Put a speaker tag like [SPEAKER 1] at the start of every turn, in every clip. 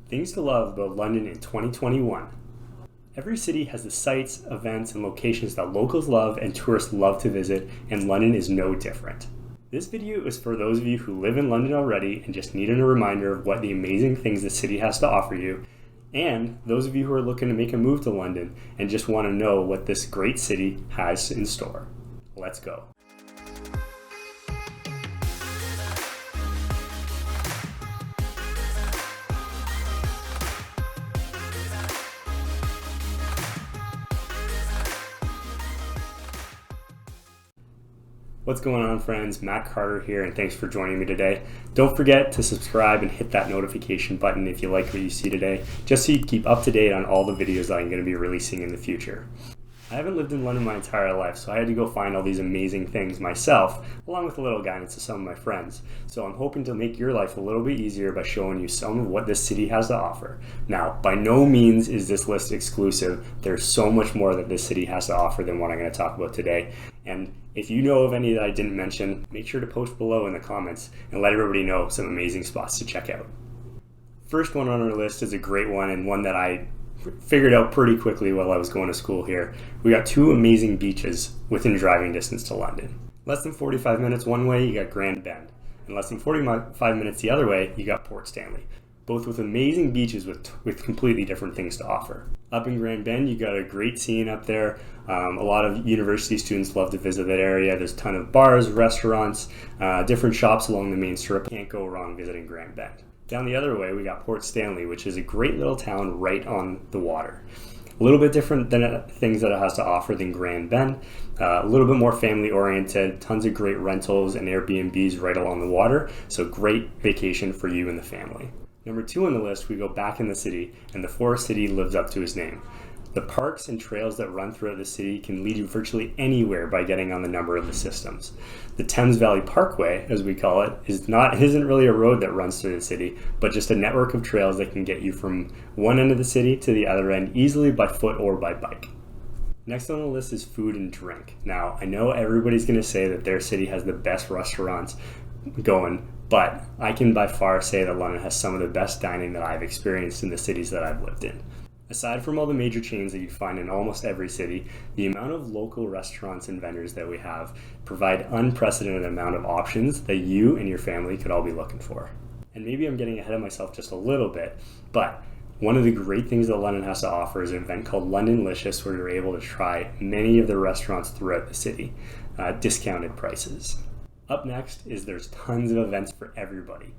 [SPEAKER 1] Things to love about London in 2021. Every city has the sites, events, and locations that locals love and tourists love to visit, and London is no different. This video is for those of you who live in London already and just need a reminder of what the amazing things the city has to offer you, and those of you who are looking to make a move to London and just want to know what this great city has in store. Let's go. What's going on, friends? Matt Carter here, and thanks for joining me today. Don't forget to subscribe and hit that notification button if you like what you see today, just so you keep up to date on all the videos that I'm going to be releasing in the future. I haven't lived in London my entire life, so I had to go find all these amazing things myself, along with a little guidance of some of my friends. So I'm hoping to make your life a little bit easier by showing you some of what this city has to offer. Now, by no means is this list exclusive. There's so much more that this city has to offer than what I'm going to talk about today. And if you know of any that I didn't mention, make sure to post below in the comments and let everybody know some amazing spots to check out. First one on our list is a great one, and one that I figured out pretty quickly while I was going to school here. We got two amazing beaches within driving distance to London. Less than 45 minutes one way, you got Grand Bend. And less than 45 minutes the other way, you got Port Stanley. Both with amazing beaches with completely different things to offer. Up in Grand Bend, you got a great scene up there. A lot of university students love to visit that area. There's a ton of bars, restaurants, different shops along the main strip. Can't go wrong visiting Grand Bend. Down the other way, we got Port Stanley, which is a great little town right on the water. A little bit different than things that it has to offer than Grand Bend. A little bit more family oriented, tons of great rentals and Airbnbs right along the water. So great vacation for you and the family. Number 2 on the list, we go back in the city, and the Forest City lives up to his name. The parks and trails that run throughout the city can lead you virtually anywhere by getting on the number of the systems. The Thames Valley Parkway, as we call it, isn't really a road that runs through the city, but just a network of trails that can get you from one end of the city to the other end easily by foot or by bike. Next on the list is food and drink. Now, I know everybody's going to say that their city has the best restaurants going, but I can by far say that London has some of the best dining that I've experienced in the cities that I've lived in. Aside from all the major chains that you'd find in almost every city, the amount of local restaurants and vendors that we have provide unprecedented amount of options that you and your family could all be looking for. And maybe I'm getting ahead of myself just a little bit, but one of the great things that London has to offer is an event called Londonlicious, where you're able to try many of the restaurants throughout the city, discounted prices. Up next is there's tons of events for everybody.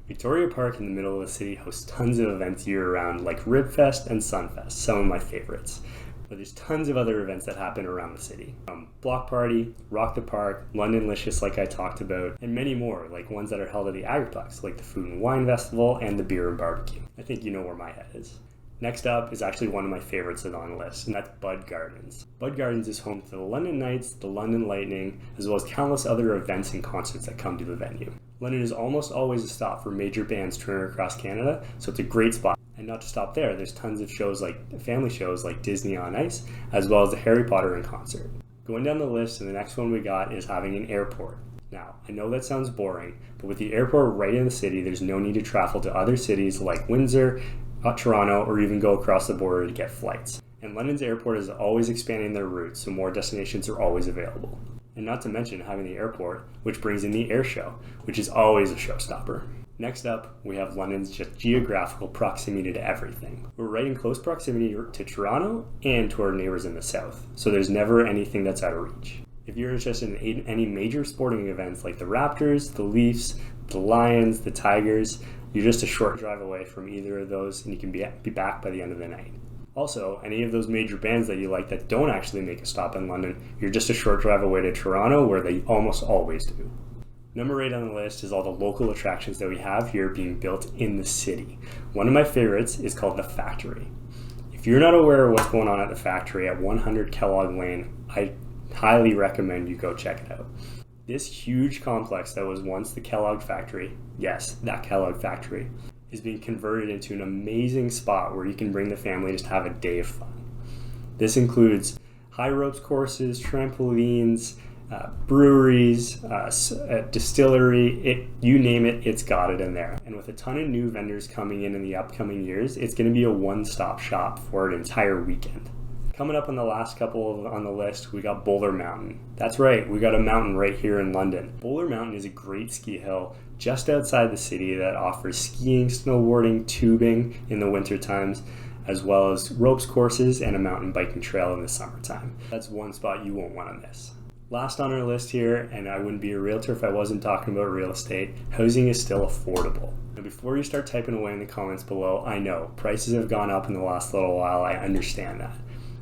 [SPEAKER 1] Victoria Park in the middle of the city hosts tons of events year-round like Ribfest and Sunfest, some of my favorites. But there's tons of other events that happen around the city. Block Party, Rock the Park, Londonlicious like I talked about, and many more, like ones that are held at the Agriplex, like the Food and Wine Festival and the Beer and Barbecue. I think you know where my head is. Next up is actually one of my favorites on the list, and that's Bud Gardens. Bud Gardens is home to the London Knights, the London Lightning, as well as countless other events and concerts that come to the venue. London is almost always a stop for major bands touring across Canada, so it's a great spot. And not to stop there, there's tons of shows like family shows like Disney on Ice, as well as the Harry Potter in concert. Going down the list, and the next one we got is having an airport. Now, I know that sounds boring, but with the airport right in the city, there's no need to travel to other cities like Windsor, Toronto, or even go across the border to get flights. And London's airport is always expanding their routes, so more destinations are always available. And not to mention having the airport, which brings in the air show, which is always a showstopper. Next up, we have London's just geographical proximity to everything. We're right in close proximity to Toronto and to our neighbors in the south, so there's never anything that's out of reach. If you're interested in any major sporting events like the Raptors, the Leafs, the Lions, the Tigers, you're just a short drive away from either of those, and you can be back by the end of the night. Also, any of those major bands that you like that don't actually make a stop in London, you're just a short drive away to Toronto, where they almost always do. Number 8 on the list is all the local attractions that we have here being built in the city. One of my favorites is called the Factory. If you're not aware of what's going on at the Factory at 100 Kellogg Lane, I highly recommend you go check it out. This huge complex that was once the Kellogg Factory, yes, that Kellogg Factory, is being converted into an amazing spot where you can bring the family just to have a day of fun. This includes high ropes courses, trampolines, breweries, a distillery, you name it, it's got it in there. And with a ton of new vendors coming in the upcoming years, it's going to be a one-stop shop for an entire weekend. Coming up on the last couple on the list, we got BOLER Mountain. That's right, we got a mountain right here in London. BOLER Mountain is a great ski hill just outside the city that offers skiing, snowboarding, tubing in the winter times, as well as ropes courses and a mountain biking trail in the summertime. That's one spot you won't want to miss. Last on our list here, and I wouldn't be a realtor if I wasn't talking about real estate, housing is still affordable. Now before you start typing away in the comments below, I know prices have gone up in the last little while, I understand that.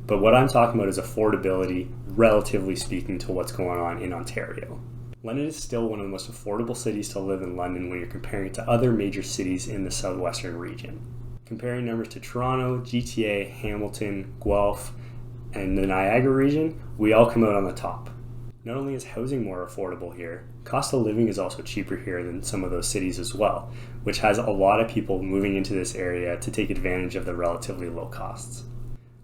[SPEAKER 1] But what I'm talking about is affordability, relatively speaking, to what's going on in Ontario. London is still one of the most affordable cities to live in London when you're comparing it to other major cities in the southwestern region. Comparing numbers to Toronto, GTA, Hamilton, Guelph, and the Niagara region, we all come out on the top. Not only is housing more affordable here, cost of living is also cheaper here than some of those cities as well, which has a lot of people moving into this area to take advantage of the relatively low costs.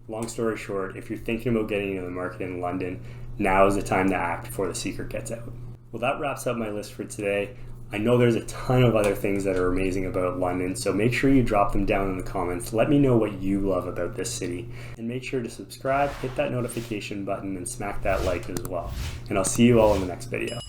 [SPEAKER 1] Long story short, if you're thinking about getting into the market in London, now is the time to act before the secret gets out. Well, that wraps up my list for today. I know there's a ton of other things that are amazing about London, so make sure you drop them down in the comments. Let me know what you love about this city. And make sure to subscribe, hit that notification button, and smack that like as well. And I'll see you all in the next video.